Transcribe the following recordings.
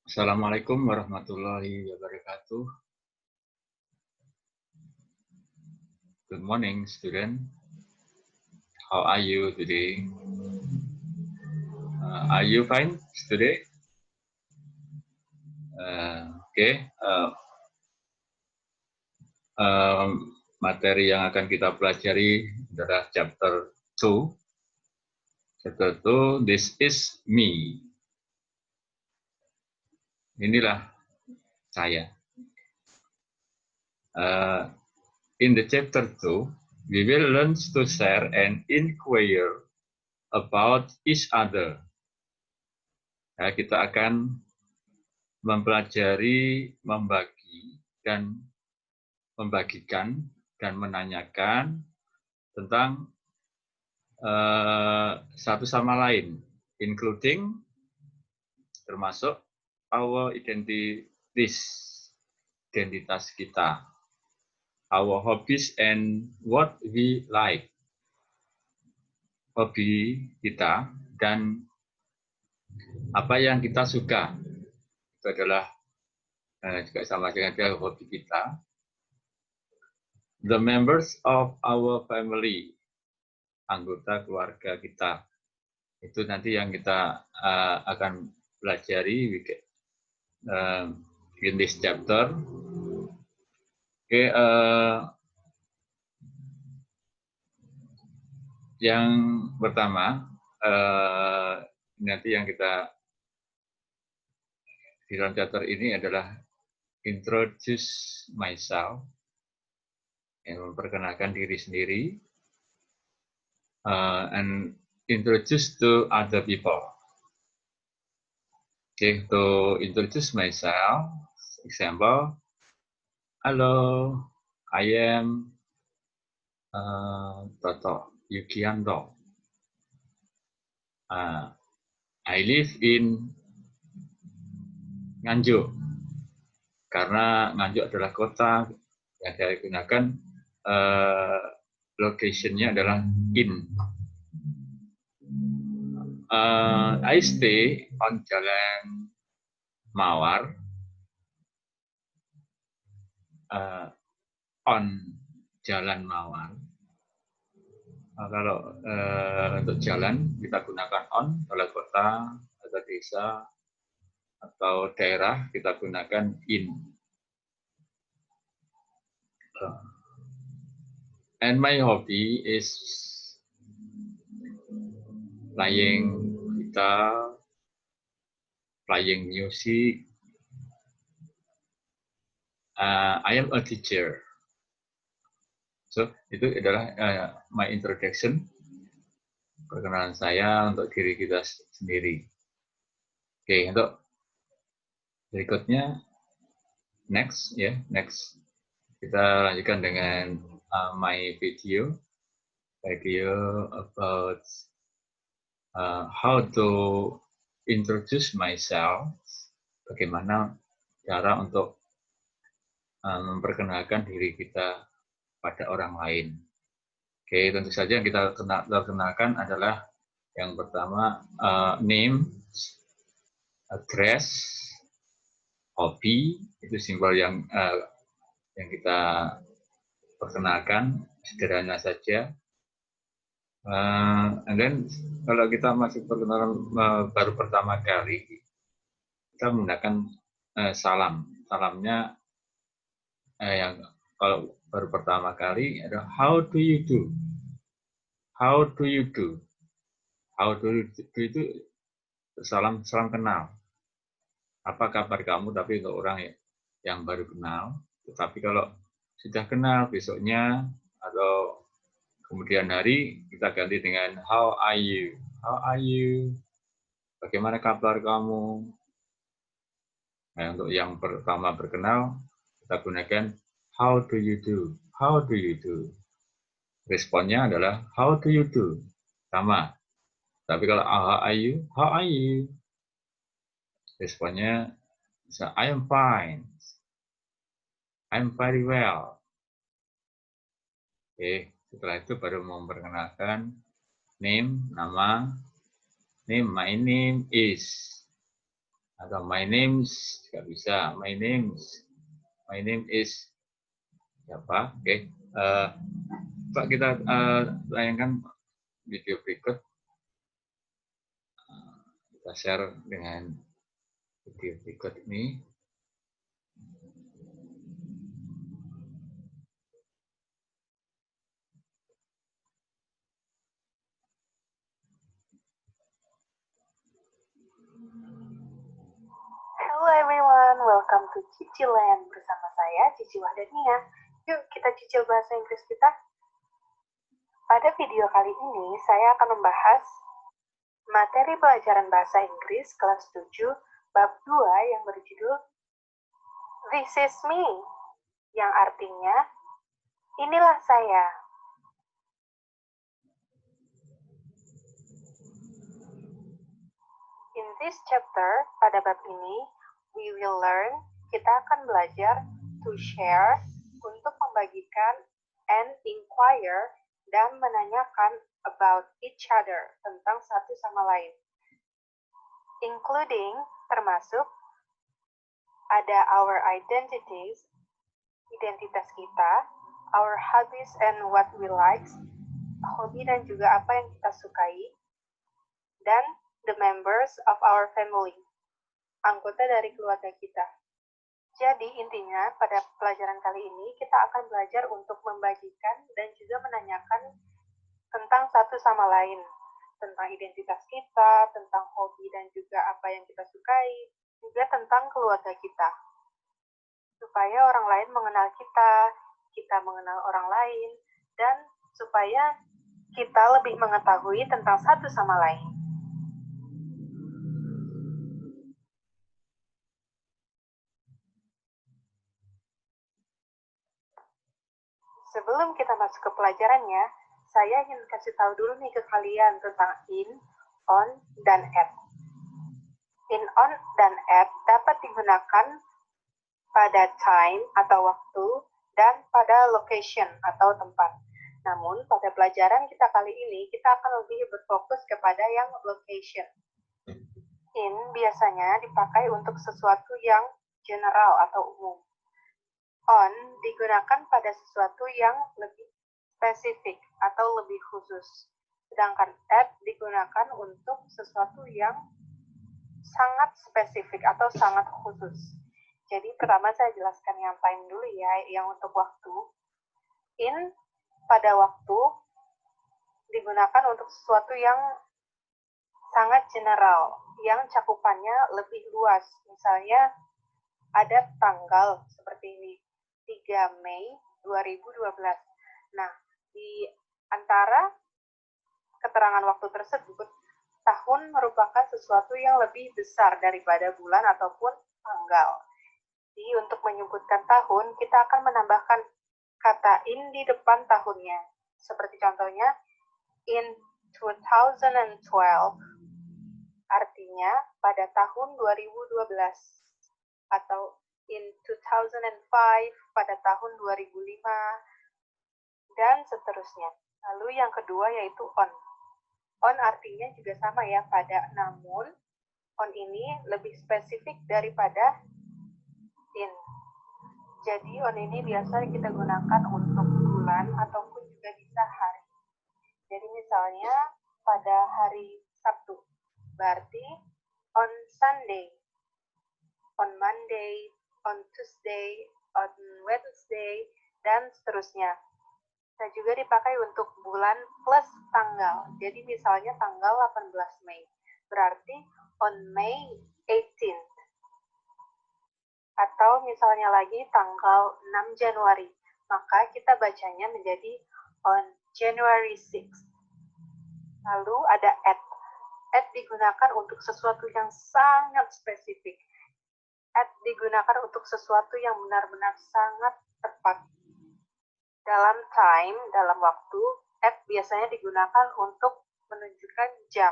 Assalamualaikum warahmatullahi wabarakatuh. Good morning, student. How are you today? Are you fine today? Okay. Materi yang akan kita pelajari adalah chapter 2. Chapter 2, This is me. Inilah saya. In the chapter 2, we will learn to share and inquire about each other. Kita akan mempelajari, membagi, dan membagikan dan menanyakan tentang satu sama lain, including termasuk our identities, identitas kita, our hobbies and what we like, hobi kita dan apa yang kita suka. Itu adalah juga sama dengan hobi kita. The members of our family, anggota keluarga kita. Itu nanti yang kita akan pelajari in this chapter. Oke, yang pertama nanti yang kita di dalam chapter ini adalah introduce myself, yang memperkenalkan diri sendiri, and introduce to other people. Okay, to introduce myself, example, hello, I am Toto Yukianto. I live in Nganjuk. Karena Nganjuk adalah kota yang saya gunakan, location-nya adalah in. I stay on Jalan Mawar, on Jalan Mawar. Kalau untuk jalan kita gunakan on, kalau kota atau desa atau daerah kita gunakan in. And my hobby is playing guitar, playing music. I am a teacher. So, itu adalah my introduction, perkenalan saya untuk diri kita sendiri. Oke, untuk berikutnya, next. Kita lanjutkan dengan my video about how to introduce myself, bagaimana cara untuk memperkenalkan diri kita pada orang lain. Oke, tentu saja yang kita kenalkan adalah yang pertama name, address, hobby, itu simbol yang kita perkenalkan, sederhana saja. And then kalau kita masih perkenalan baru pertama kali, kita menggunakan salam. Salamnya yang kalau baru pertama kali ada how do you do? How do you do? How do you do itu salam kenal. Apa kabar kamu? Tapi untuk orang yang baru kenal. Tetapi kalau sudah kenal besoknya atau kemudian hari kita ganti dengan how are you? How are you? Bagaimana kabar kamu? Nah, untuk yang pertama berkenal kita gunakan how do you do? How do you do? Responnya adalah how do you do? Sama. Tapi kalau how are you? How are you? Responnya bisa I am fine. I'm very well. Oke, setelah itu baru memperkenalkan name, nama. Name, my name is. Atau my name's juga bisa. My name is siapa? Oke. Coba kita tayangkan video berikut. Kita share dengan video berikut ini. Hello everyone, welcome to Cici Land bersama saya Cici Wahdania. Yuk kita cicil bahasa Inggris kita. Pada video kali ini saya akan membahas materi pelajaran bahasa Inggris kelas 7 bab 2 yang berjudul This is me, yang artinya inilah saya. In this chapter, pada bab ini, we will learn, kita akan belajar to share, untuk membagikan, and inquire, dan menanyakan about each other, tentang satu sama lain. Including, termasuk, ada our identities, identitas kita, our hobbies and what we like, hobi dan juga apa yang kita sukai, dan the members of our family, anggota dari keluarga kita. Jadi intinya pada pelajaran kali ini kita akan belajar untuk membagikan dan juga menanyakan tentang satu sama lain, tentang identitas kita, tentang hobi dan juga apa yang kita sukai, juga tentang keluarga kita. Supaya orang lain mengenal kita, kita mengenal orang lain, dan supaya kita lebih mengetahui tentang satu sama lain. Sebelum kita masuk ke pelajarannya, saya ingin kasih tahu dulu nih ke kalian tentang in, on, dan at. In, on, dan at dapat digunakan pada time atau waktu dan pada location atau tempat. Namun, pada pelajaran kita kali ini, kita akan lebih berfokus kepada yang location. In biasanya dipakai untuk sesuatu yang general atau umum. On digunakan pada sesuatu yang lebih spesifik atau lebih khusus. Sedangkan at digunakan untuk sesuatu yang sangat spesifik atau sangat khusus. Jadi pertama saya jelaskan yang time dulu ya, yang untuk waktu. In pada waktu digunakan untuk sesuatu yang sangat general, yang cakupannya lebih luas. Misalnya ada tanggal seperti ini. 3 Mei 2012. Nah, di antara keterangan waktu tersebut, tahun merupakan sesuatu yang lebih besar daripada bulan ataupun tanggal. Jadi, untuk menyebutkan tahun, kita akan menambahkan kata in di depan tahunnya. Seperti contohnya, in 2012, artinya pada tahun 2012. Atau in 2005 pada tahun 2005 dan seterusnya. Lalu yang kedua yaitu on. On artinya juga sama ya pada, namun on ini lebih spesifik daripada in. Jadi on ini biasa kita gunakan untuk bulan ataupun juga bisa hari. Jadi misalnya pada hari Sabtu, berarti on Sunday, on Monday, on Tuesday, on Wednesday, dan seterusnya. Nah, juga dipakai untuk bulan plus tanggal. Jadi misalnya tanggal 18 Mei. Berarti on May 18th. Atau misalnya lagi tanggal 6 Januari. Maka kita bacanya menjadi on January 6th. Lalu ada at. At digunakan untuk sesuatu yang sangat spesifik. At digunakan untuk sesuatu yang benar-benar sangat tepat. Dalam time, dalam waktu, at biasanya digunakan untuk menunjukkan jam.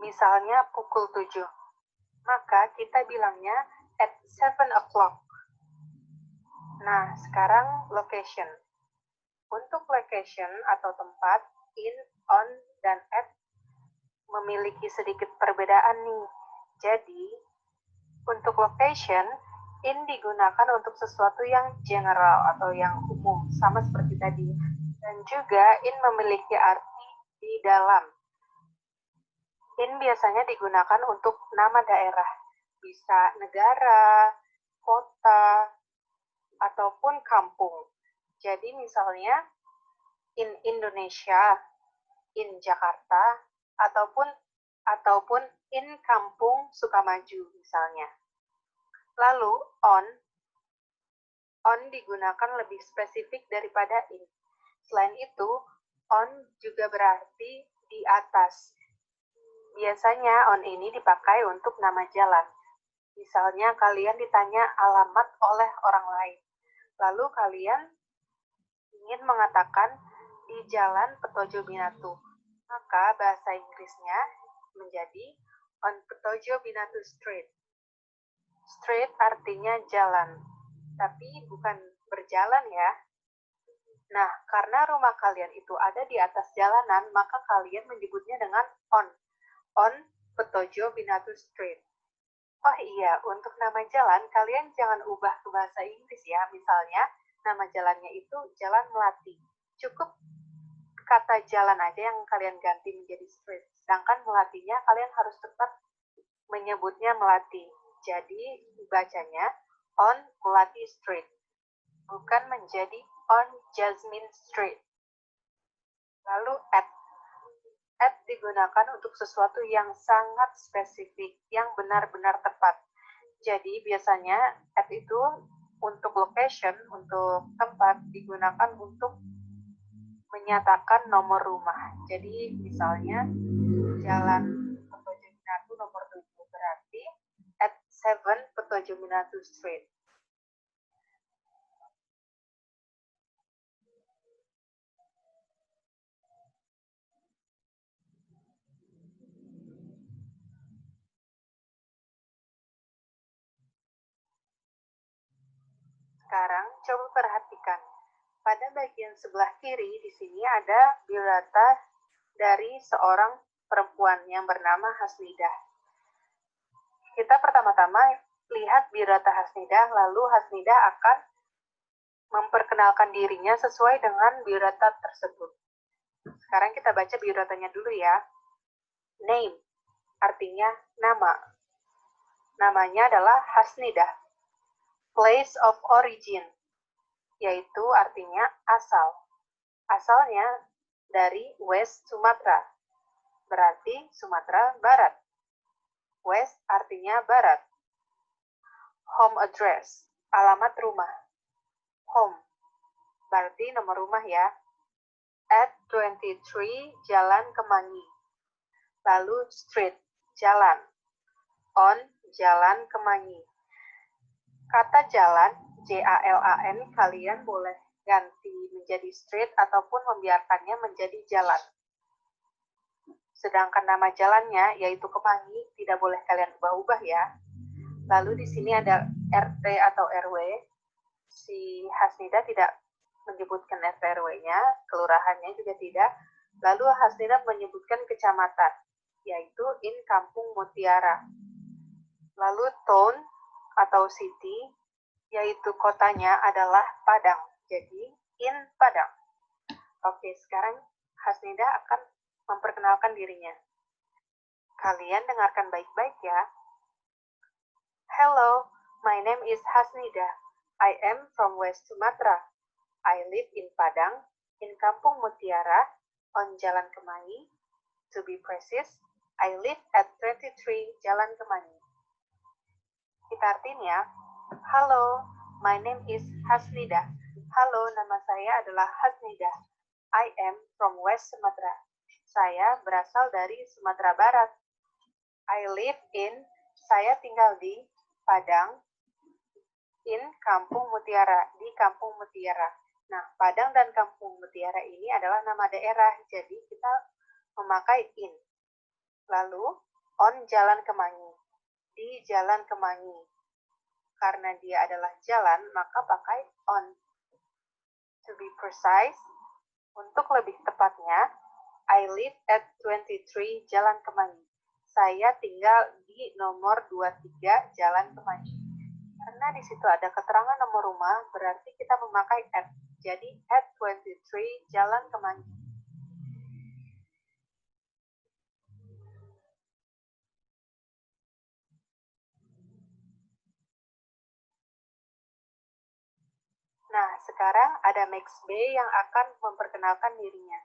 Misalnya pukul 7. Maka kita bilangnya at 7 o'clock. Nah, sekarang location. Untuk location atau tempat, in, on, dan at memiliki sedikit perbedaan nih. Jadi, untuk location, in digunakan untuk sesuatu yang general atau yang umum, sama seperti tadi. Dan juga in memiliki arti di dalam. In biasanya digunakan untuk nama daerah, bisa negara, kota, ataupun kampung. Jadi misalnya in Indonesia, in Jakarta, ataupun in kampung Sukamaju misalnya. Lalu on digunakan lebih spesifik daripada in. Selain itu, on juga berarti di atas. Biasanya on ini dipakai untuk nama jalan. Misalnya kalian ditanya alamat oleh orang lain. Lalu kalian ingin mengatakan di Jalan Petojo Binatu. Maka bahasa Inggrisnya menjadi on Petojo Binatu Street. Street artinya jalan, tapi bukan berjalan ya. Nah, karena rumah kalian itu ada di atas jalanan, maka kalian menyebutnya dengan on Petojo Binatu Street. Oh iya, untuk nama jalan, kalian jangan ubah ke bahasa Inggris ya. Misalnya, nama jalannya itu Jalan Melati. Cukup kata jalan aja yang kalian ganti menjadi street. Sedangkan Melatinya kalian harus tetap menyebutnya Melati. Jadi, bacanya on Melati Street. Bukan menjadi on Jasmine Street. Lalu at digunakan untuk sesuatu yang sangat spesifik, yang benar-benar tepat. Jadi biasanya at itu untuk location, untuk tempat, digunakan untuk menyatakan nomor rumah. Jadi misalnya Jalan Petojo Binatu nomor 7 berarti at 7 Petojo Binatu Street. Sekarang coba perhatikan. Pada bagian sebelah kiri di sini ada biodata dari seorang perempuan yang bernama Hasnidah. Kita pertama-tama lihat biodata Hasnidah, lalu Hasnidah akan memperkenalkan dirinya sesuai dengan biodata tersebut. Sekarang kita baca biodatanya dulu ya. Name, artinya nama. Namanya adalah Hasnidah. Place of origin, yaitu artinya asal. Asalnya dari West Sumatra, berarti Sumatera Barat. West artinya barat. Home address, alamat rumah. Home, berarti nomor rumah ya. At 23 Jalan Kemangi. Lalu street, jalan. On, Jalan Kemangi. Kata jalan, J-A-L-A-N, kalian boleh ganti menjadi street ataupun membiarkannya menjadi jalan. Sedangkan nama jalannya, yaitu Kemangi, tidak boleh kalian ubah-ubah ya. Lalu di sini ada RT atau RW. Si Hasnidah tidak menyebutkan RT RW-nya, kelurahannya juga tidak. Lalu Hasnidah menyebutkan kecamatan, yaitu in Kampung Mutiara. Lalu town atau city, yaitu kotanya adalah Padang. Jadi, in Padang. Oke, sekarang Hasnidah akan memperkenalkan dirinya. Kalian dengarkan baik-baik ya. Hello, my name is Hasnidah. I am from West Sumatra. I live in Padang, in Kampung Mutiara, on Jalan Kemangi. To be precise, I live at 23 Jalan Kemangi. Kita artiin ya. Halo, my name is Hasnidah. Halo, nama saya adalah Hasnidah. I am from West Sumatra. Saya berasal dari Sumatera Barat. I live in, saya tinggal di Padang, in Kampung Mutiara, di Kampung Mutiara. Nah, Padang dan Kampung Mutiara ini adalah nama daerah, jadi kita memakai in. Lalu, on Jalan Kemangi, di Jalan Kemangi. Karena dia adalah jalan, maka pakai on. To be precise, untuk lebih tepatnya, I live at 23 Jalan Kemangi. saya tinggal di nomor 23 Jalan Kemangi. Karena di situ ada keterangan nomor rumah, berarti kita memakai at. Jadi at 23 Jalan Kemangi. Nah, sekarang ada Max B yang akan memperkenalkan dirinya.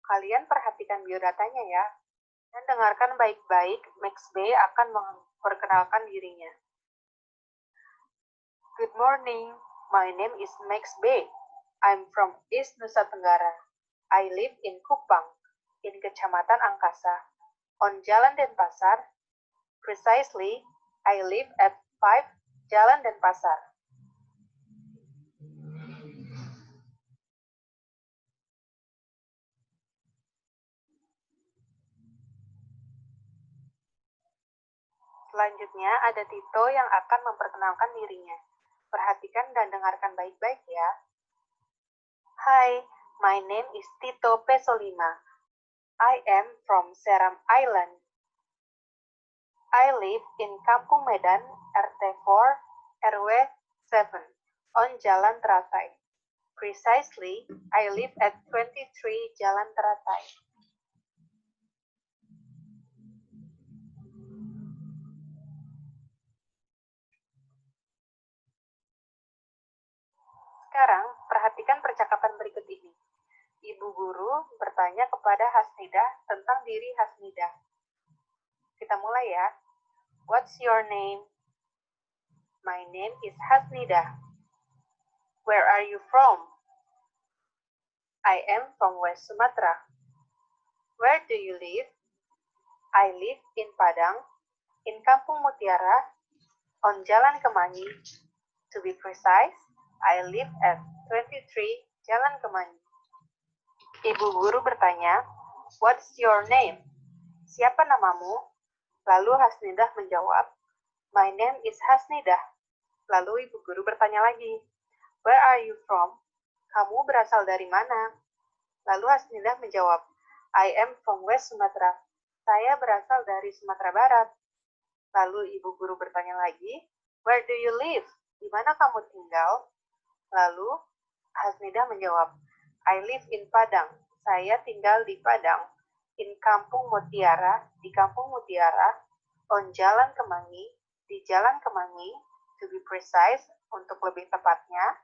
Kalian perhatikan biodatanya ya. Dan dengarkan baik-baik, Max B akan memperkenalkan dirinya. Good morning, my name is Max B. I'm from East Nusa Tenggara. I live in Kupang, in Kecamatan Angkasa, on Jalan Denpasar. Precisely, I live at 5 Jalan Denpasar. Selanjutnya ada Tito yang akan memperkenalkan dirinya. Perhatikan dan dengarkan baik-baik ya. Hi, my name is Tito Pesolima. I am from Seram Island. I live in Kampung Medan, RT4, RW 7, on Jalan Teratai. Precisely, I live at 23 Jalan Teratai. Sekarang, perhatikan percakapan berikut ini. Ibu guru bertanya kepada Hasnidah tentang diri Hasnidah. Kita mulai ya. What's your name? My name is Hasnidah. Where are you from? I am from West Sumatra. Where do you live? I live in Padang, in Kampung Mutiara, on Jalan Kemangi. To be precise, I live at 23 Jalan Kemangi. Ibu guru bertanya, what's your name? Siapa namamu? Lalu Hasnidah menjawab, my name is Hasnidah. Lalu ibu guru bertanya lagi, where are you from? Kamu berasal dari mana? Lalu Hasnidah menjawab, I am from West Sumatra. Saya berasal dari Sumatera Barat. Lalu ibu guru bertanya lagi, where do you live? Di mana kamu tinggal? Lalu Hasnidah menjawab, I live in Padang. Saya tinggal di Padang. In Kampung Mutiara, di Kampung Mutiara. On Jalan Kemangi, di Jalan Kemangi. To be precise, untuk lebih tepatnya,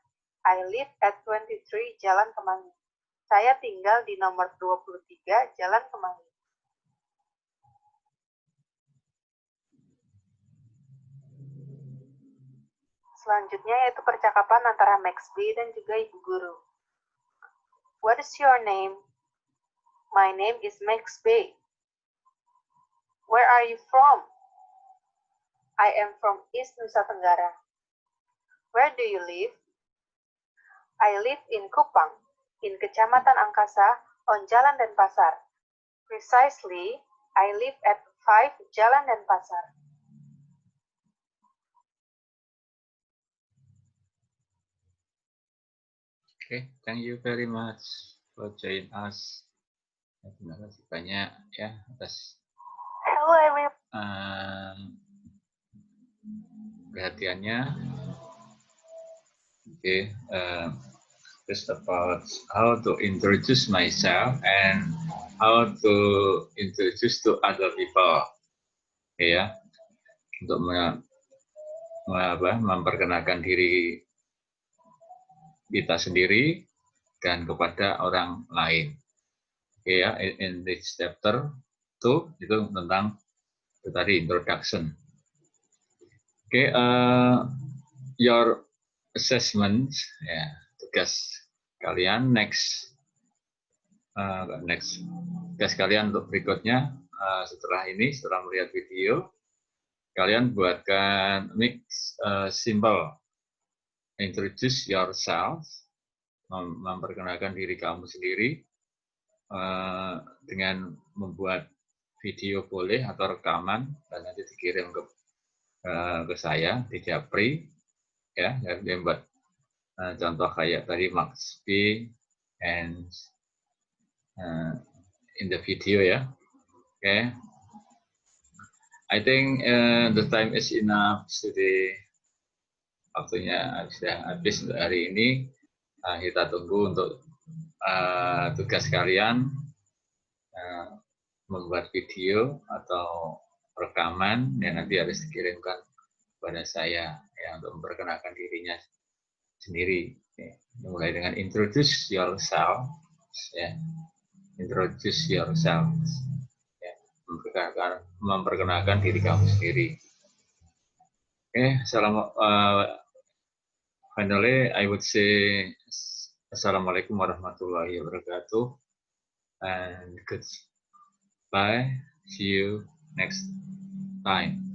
I live at 23 Jalan Kemangi. Saya tinggal di nomor 23 Jalan Kemangi. Selanjutnya yaitu percakapan antara Max B dan juga ibu guru. What is your name? My name is Max B. Where are you from? I am from East Nusa Tenggara. Where do you live? I live in Kupang, in Kecamatan Angkasa, on Jalan Denpasar. Precisely, I live at 5 Jalan Denpasar. Okay, thank you very much for joining us. Terima kasih banyak ya atas perhatiannya. Okay, just about how to introduce myself and how to introduce to other people. Okay, ya, untuk memperkenalkan diri kita sendiri dan kepada orang lain. Oke ya, in this chapter 2 itu tentang itu tadi introduction. Oke, your assessment ya, tugas kalian next tugas kalian untuk berikutnya setelah melihat video, kalian buatkan mix symbol. Introduce yourself, memperkenalkan diri kamu sendiri dengan membuat video boleh atau rekaman dan nanti dikirim ke saya di Japri ya, dia buat contoh kayak tadi Max B and in the video ya. Oke. I think the time is enough today. Waktunya sudah habis untuk hari ini. Kita tunggu untuk tugas kalian membuat video atau rekaman yang nanti harus dikirimkan kepada saya ya, untuk memperkenalkan dirinya sendiri. Ya. Mulai dengan introduce yourself, ya. Introduce yourself, ya. Memperkenalkan diri kamu sendiri. Finally, I would say Assalamualaikum warahmatullahi wabarakatuh, and goodbye. See you next time.